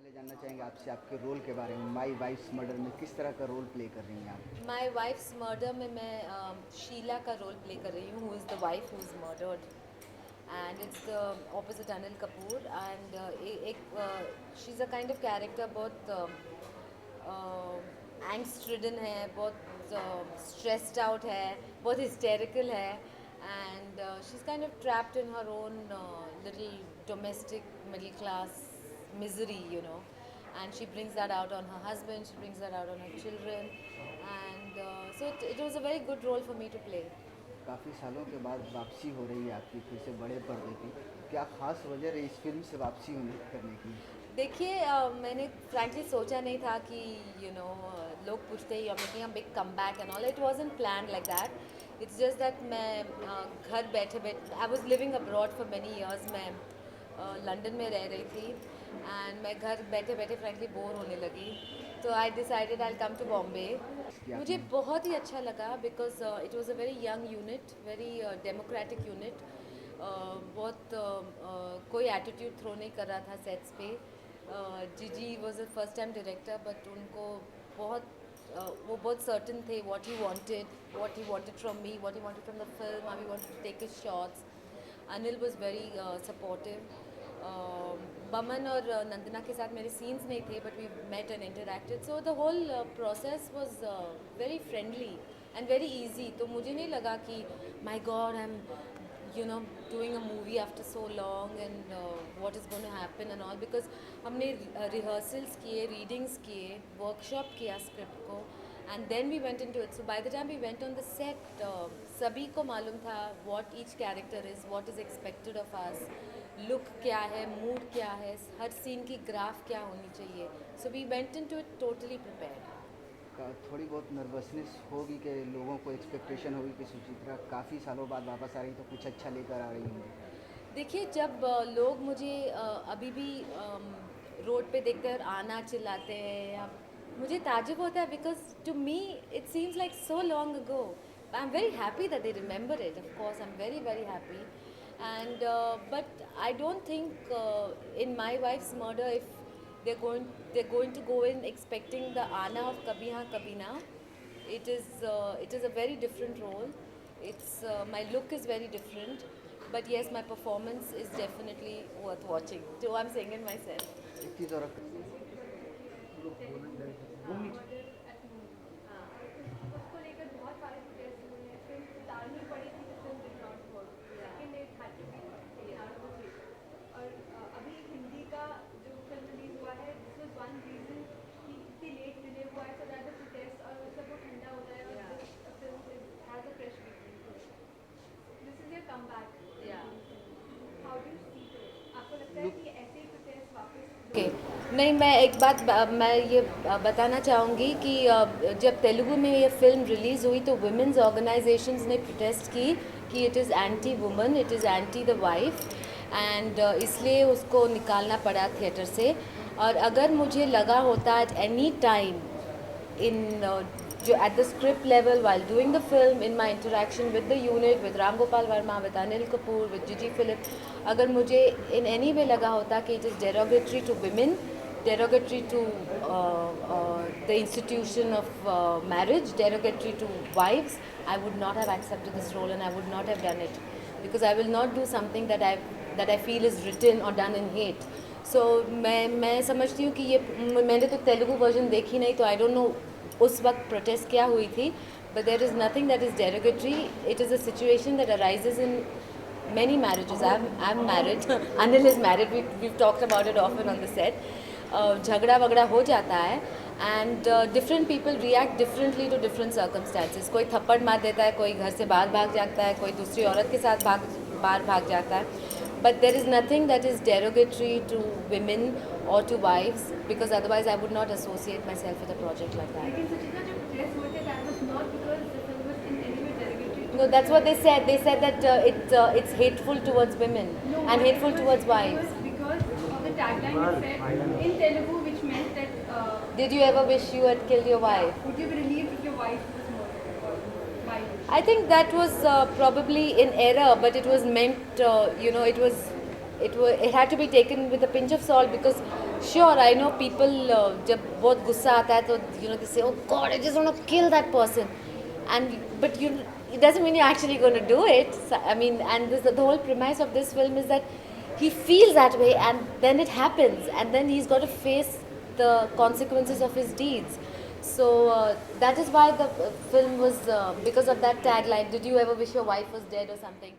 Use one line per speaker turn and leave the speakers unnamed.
पहले जानना चाहेंगे आपसे आपके रोल के बारे में। माई वाइफ्स मर्डर में किस तरह का रोल प्ले कर रही हैं आप?
माई वाइफ्स मर्डर में मैं शीला का रोल प्ले कर रही हूँ, who is the wife who is murdered, and it's the opposite Anil Kapoor. And एक she is a kind of character, बहुत एंग्स्ट रिडन है, बहुत स्ट्रेस्ड आउट है, बहुत हिस्टेरिकल है, and she is kind of trapped in her own little domestic middle class misery, you know, and she brings that out on her husband, she brings that out on her children, and it was a very good role for me to play.
काफ़ी सालों के बाद वापसी हो रही है आपकी फिर से बड़े पर्दे की। क्या ख़ास वजह रही इस फिल्म से वापसी होने करने की?
देखिए, मैंने फ्रैंकली सोचा नहीं था कि लोग पूछते ही making a big come back and all, it wasn't plan like that. It's just that मैं घर बैठे बैठे, I was living abroad for many years. मैं लंदन में रह रही थी, एंड मैं घर बैठे बैठे फ्रैंकली बोर होने लगी, तो I decided I come to Bombay.
कि
मुझे
आपने
बहुत ही अच्छा लगा, because it was a very young unit, very democratic unit. बहुत कोई एटीट्यूड थ्रो नहीं कर रहा था सेट्स पे। जीजी was a first time director, but उनको बहुत वो बहुत सर्टन थे what he wanted from me, what he wanted from the film, how he wanted to take his shots. Anil was very supportive. Boman और नंदना के साथ मेरे सीन्स नहीं थे, but we met and interacted, so the whole process was very friendly and very easy. तो मुझे नहीं लगा कि my god, I am doing a movie after so long, and what is going to happen and all, because हमने rehearsals किए, readings किए, workshop किया script को, and then we went into it. So by the time we went on the set, सभी को मालूम था what each character is, what is expected of us, look क्या है, mood क्या है, हर scene की graph क्या होनी चाहिए. So we went into it totally prepared.
थोड़ी बहुत नर्वसनेस होगी कि लोगों को एक्सपेक्टेशन होगी कि सुचित्रा काफ़ी सालों बाद वापस आ रही तो कुछ अच्छा लेकर आ रही होंगी।
देखिए, जब लोग मुझे अभी भी रोड पे देखते हैं और आना चिल्लाते हैं, या मुझे ताज्जुब होता है, because to me it seems like so long ago. I am very happy that they remember it, of course I am very very happy, and but I don't think in my wife's murder, if they're going to go in expecting the Ana of Kabhi Haan Kabhi Na. It is a very different role. It's my look is very different, but yes, my performance is definitely worth watching. So I'm saying it myself.
एक चीज़ और
उसको लेकर बहुत सारे protest हुए हैं, film उतारनी पड़ी थी, तो film did not work, second it had to be out of theatre. और अभी हिंदी का जो फिल्म रिलीज हुआ है, दिस वाज वन रीजन कि इतनी लेट डिले हुआ है, सो दैट द प्रोटेस्ट और सब वो ठंडा हो जाए और this film has a fresh beginning. This is your comeback.
Yeah.
How do you see it? आपको लगता है कि ऐसे ही प्रोटेस्ट वापस
ओके, नहीं, मैं एक बात मैं ये बताना चाहूँगी कि जब तेलुगु में ये फिल्म रिलीज़ हुई तो वुमेंस ऑर्गेनाइजेशंस ने प्रोटेस्ट की कि it is anti woman, it is anti the wife, and इसलिए उसको निकालना पड़ा थिएटर से। और अगर मुझे लगा होता एट एनी टाइम in जो at the script level, while doing the film, in my interaction with the unit, with Ram Gopal Verma, with Anil Kapoor, with Gigi Philip, अगर मुझे in any way लगा होता कि it is derogatory to women, derogatory to the institution of marriage, derogatory to wives, I would not have accepted this role, and I would not have done it, because I will not do something that I feel is written or done in hate. सो मैं समझती हूँ कि ये मैंने तो Telugu version देखी नहीं, तो आई डोंट नो उस वक्त प्रोटेस्ट क्या हुई थी, but there is nothing that is derogatory. It is a situation that arises in many marriages. I'm married. Anil is married. We've talked about it often on the set. झगड़ा वगड़ा हो जाता है, and different people react differently to different circumstances. कोई थप्पड़ मार देता है, कोई घर से बाहर भाग जाता है, कोई दूसरी औरत के साथ बाहर भाग जाता है. But there is nothing that is derogatory to women or to wives, because otherwise I would not associate myself with a project like that.
लेकिन सुचित्रा जो प्रोटेस्ट हुए थे, that was not because the film was in any way derogatory to
No, that's what they said. They said that it's hateful towards women and hateful towards wives.
because of the tagline it said in Telugu, which meant that
Did you ever wish you had killed your wife?
would you be relieved if your wife was murdered or why?
I think that was probably in error, but it was meant. It had to be taken with a pinch of salt, because Sure, I know people जब बहुत गुस्सा आता है तो they say, oh God, I just want to kill that person, but it doesn't mean you're actually going to do it. So, I mean, and the whole premise of this film is that he feels that way, and then it happens, and then he's got to face the consequences of his deeds. So that is why the film was because of that tagline. Did you ever wish your wife was dead or something?